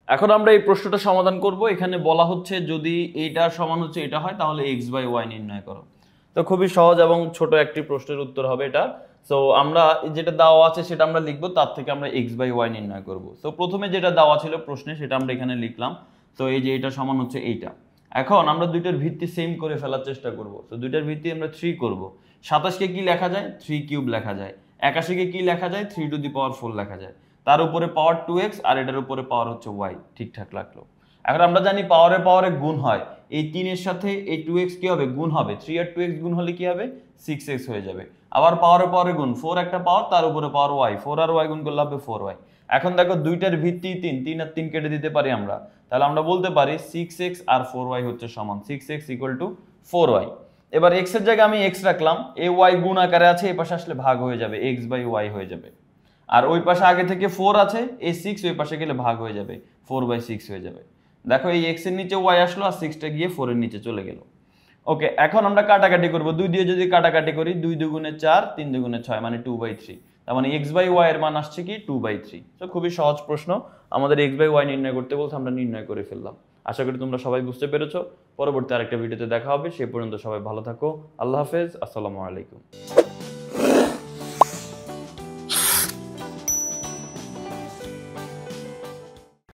এখন আমরা এই প্রশ্নটা সমাধান করব। এখানে বলা হচ্ছে যদি এটা সমান হচ্ছে এটা হয় তাহলে x/y নির্ণয় করো। তো খুবই সহজ এবং ছোট একটি প্রশ্নের উত্তর হবে এটা। সো আমরা যেটা দেওয়া আছে সেটা আমরা লিখবো, তার থেকে আমরা x/y নির্ণয় করব। সো প্রথমে যেটা দেওয়া ছিল প্রশ্নে সেটা আমরা এখানে লিখলাম। তো এই যে এটা সমান হচ্ছে এইটা। এখন আমরা দুইটার ভিত্তি সেম করে ফেলার চেষ্টা করব। তো দুইটার ভিত্তি আমরা 3 করব। 27 কে কি লেখা যায়? 3 কিউব লেখা যায়। 81 কে কি লেখা যায়? 3⁴ লেখা যায়। তার উপরে পাওয়ার 2x আর এটার উপরে পাওয়ার হচ্ছে y। ঠিকঠাক লাগলো। এখন আমরা জানি পাওয়ারে পাওয়ারে গুণ হয়। এই 3 এর সাথে এই 2x কি হবে? গুণ হবে। 3 আর 2x গুণ হলে কি হবে? 6x হয়ে যাবে। আবার পাওয়ারে পাওয়ারে গুণ, 4 একটা পাওয়ার, তার উপরে পাওয়ার y, 4 আর y গুণ করলে হবে 4y। এখন দেখো দুইটার ভিত্তি 3, 3 আর 3 কেটে দিতে পারি আমরা। তাহলে আমরা বলতে পারি 6x আর 4y হচ্ছে সমান। 6x = 4y। এবার x এর জায়গায় আমি x রাখলাম, এই y গুণ আকারে আছে, এই পাশে আসলে ভাগ হয়ে যাবে, x/y হয়ে যাবে। আর ওই পাশে আগে থেকে 4 আছে, এই 6 ওই পাশে গেলে ভাগ হয়ে যাবে, 4/6 হয়ে যাবে। দেখো এই x এর নিচে y আসলো আর 6টা গিয়ে 4 এর নিচে চলে গেল। ওকে, এখন আমরা কাটাকাটি করব। 2 দিয়ে যদি কাটাকাটি করি, 2 দুগুণে 4, 3 দুগুণে 6 মানে 2/3। তার মানে x/y এর মান আসছে কি? 2/3। তো খুবই সহজ প্রশ্ন, আমাদের x/y নির্ণয় করতে বলতে আমরা নির্ণয় করে ফেললাম। আশা করি তোমরা সবাই বুঝতে পেরেছো। পরবর্তী আরেকটা ভিডিওতে দেখা হবে। সেই পর্যন্ত সবাই ভালো থাকো। আল্লাহ হাফেজ। আসসালামু আলাইকুম।